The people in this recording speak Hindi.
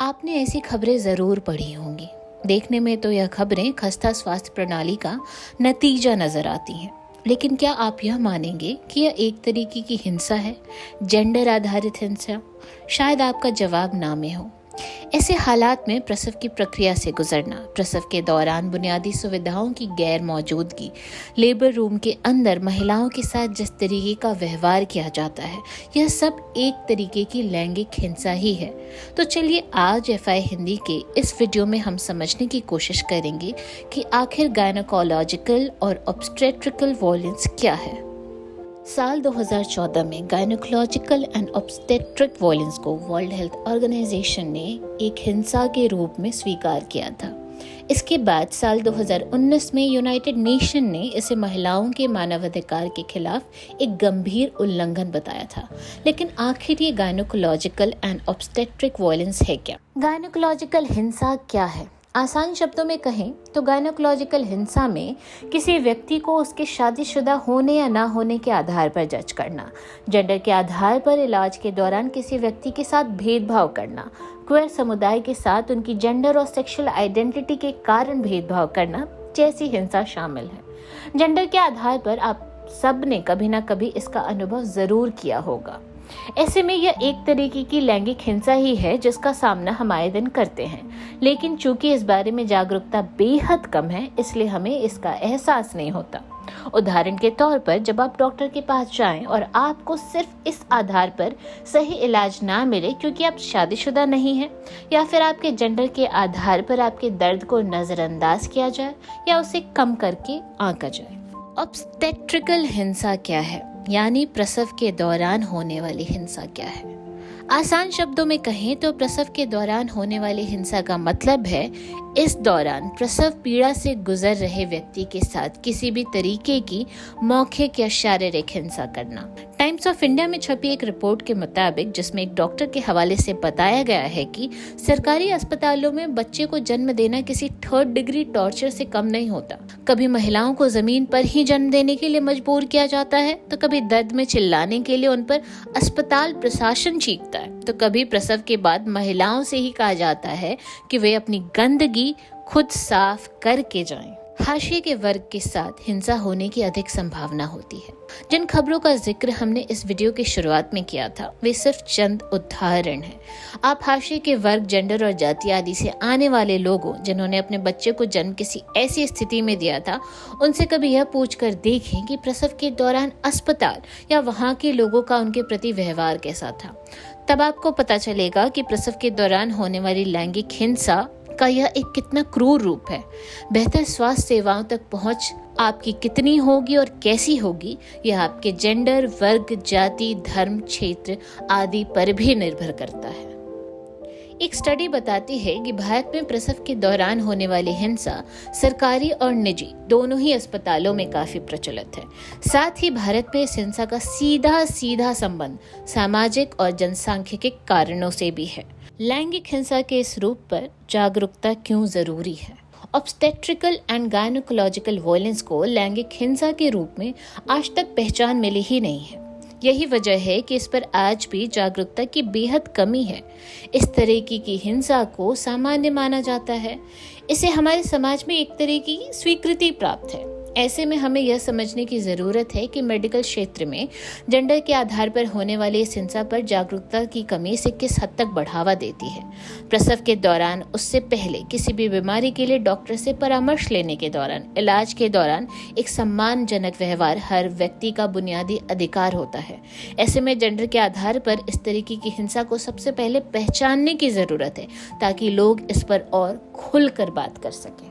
आपने ऐसी खबरें ज़रूर पढ़ी होंगी। देखने में तो यह खबरें खस्ता स्वास्थ्य प्रणाली का नतीजा नजर आती हैं, लेकिन क्या आप यह मानेंगे कि यह एक तरीके की हिंसा है, जेंडर आधारित हिंसा? शायद आपका जवाब ना में हो। ऐसे हालात में प्रसव की प्रक्रिया से गुजरना, प्रसव के दौरान बुनियादी सुविधाओं की गैर मौजूदगी, लेबर रूम के अंदर महिलाओं के साथ जिस तरीके का व्यवहार किया जाता है, यह सब एक तरीके की लैंगिक हिंसा ही है। तो चलिए आज FI हिंदी के इस वीडियो में हम समझने की कोशिश करेंगे कि आखिर गायनेकोलॉजिकल और ऑब्स्टेट्रिकल वायलेंस क्या है। साल 2014 में गायनेकोलॉजिकल एंड ऑब्स्टेट्रिक वायलेंस को वर्ल्ड हेल्थ ऑर्गेनाइजेशन ने एक हिंसा के रूप में स्वीकार किया था। इसके बाद साल 2019 में यूनाइटेड नेशन ने इसे महिलाओं के मानवाधिकार के खिलाफ एक गंभीर उल्लंघन बताया था। लेकिन आखिर ये गायनेकोलॉजिकल एंड ऑब्स्टेट्रिक वायलेंस है क्या? गायनेकोलॉजिकल हिंसा क्या है? आसान शब्दों में कहें तो गायनेकोलॉजिकल हिंसा में किसी व्यक्ति को उसके शादीशुदा होने या ना होने के आधार पर जज करना, जेंडर के आधार पर इलाज के दौरान किसी व्यक्ति के साथ भेदभाव करना, क्वेयर समुदाय के साथ उनकी जेंडर और सेक्सुअल आइडेंटिटी के कारण भेदभाव करना जैसी हिंसा शामिल है। जेंडर के आधार पर आप सब ने कभी ना कभी इसका अनुभव जरूर किया होगा। ऐसे में यह एक तरीके की लैंगिक हिंसा ही है जिसका सामना हम आए दिन करते हैं, लेकिन चूंकि इस बारे में जागरूकता बेहद कम है, इसलिए हमें इसका एहसास नहीं होता। उदाहरण के तौर पर जब आप डॉक्टर के पास जाएं और आपको सिर्फ इस आधार पर सही इलाज ना मिले क्योंकि आप शादीशुदा नहीं हैं, या फिर आपके जेंडर के आधार पर आपके दर्द को नजरअंदाज किया जाए या उसे कम करके आंका जाए। ऑब्स्टेट्रिकल हिंसा क्या है, यानी प्रसव के दौरान होने वाली हिंसा क्या है? आसान शब्दों में कहें तो प्रसव के दौरान होने वाली हिंसा का मतलब है इस दौरान प्रसव पीड़ा से गुजर रहे व्यक्ति के साथ किसी भी तरीके की मौखिक या शारीरिक हिंसा करना। टाइम्स ऑफ इंडिया में छपी एक रिपोर्ट के मुताबिक, जिसमें एक डॉक्टर के हवाले से बताया गया है कि सरकारी अस्पतालों में बच्चे को जन्म देना किसी 3rd डिग्री टॉर्चर से कम नहीं होता। कभी महिलाओं को जमीन पर ही जन्म देने के लिए मजबूर किया जाता है, तो कभी दर्द में चिल्लाने के लिए उन पर अस्पताल प्रशासन चीखता है, तो कभी प्रसव के बाद महिलाओं से ही कहा जाता है कि वे अपनी गंदगी खुद साफ करके जाएं। हाशिए के वर्ग के साथ हिंसा होने की अधिक संभावना होती है। जिन खबरों का जिक्र हमने इस वीडियो की शुरुआत में किया था, वे सिर्फ चंद उदाहरण हैं। आप हाशिए के वर्ग, जेंडर और जाति आदि से आने वाले लोगों जिन्होंने अपने बच्चे को जन्म किसी ऐसी स्थिति में दिया था, उनसे कभी यह पूछकर देखें कि प्रसव के दौरान अस्पताल या वहाँ के लोगों का उनके प्रति व्यवहार कैसा था। तब आपको पता चलेगा कि प्रसव के दौरान होने वाली लैंगिक हिंसा का यह एक कितना क्रूर रूप है। बेहतर स्वास्थ्य सेवाओं तक पहुंच आपकी कितनी होगी और कैसी होगी, यह आपके जेंडर, वर्ग, जाति, धर्म, क्षेत्र आदि पर भी निर्भर करता है। एक स्टडी बताती है कि भारत में प्रसव के दौरान होने वाली हिंसा सरकारी और निजी दोनों ही अस्पतालों में काफी प्रचलित है। साथ ही भारत में इस हिंसा का सीधा संबंध सामाजिक और जनसांख्यिकी कारणों से भी है। लैंगिक हिंसा के इस रूप पर जागरूकता क्यों जरूरी है? ऑब्स्टेट्रिकल एंड गायनेकोलॉजिकल वायलेंस को लैंगिक हिंसा के रूप में आज तक पहचान मिली ही नहीं है। यही वजह है कि इस पर आज भी जागरूकता की बेहद कमी है। इस तरह की हिंसा को सामान्य माना जाता है। इसे हमारे समाज में एक तरह की स्वीकृति प्राप्त है। ऐसे में हमें यह समझने की जरूरत है कि मेडिकल क्षेत्र में जेंडर के आधार पर होने वाली इस हिंसा पर जागरूकता की कमी से किस हद तक बढ़ावा देती है। प्रसव के दौरान, उससे पहले, किसी भी बीमारी के लिए डॉक्टर से परामर्श लेने के दौरान, इलाज के दौरान एक सम्मानजनक व्यवहार हर व्यक्ति का बुनियादी अधिकार होता है। ऐसे में जेंडर के आधार पर इस तरीके की हिंसा को सबसे पहले पहचानने की जरूरत है, ताकि लोग इस पर और खुलकर बात कर सकें।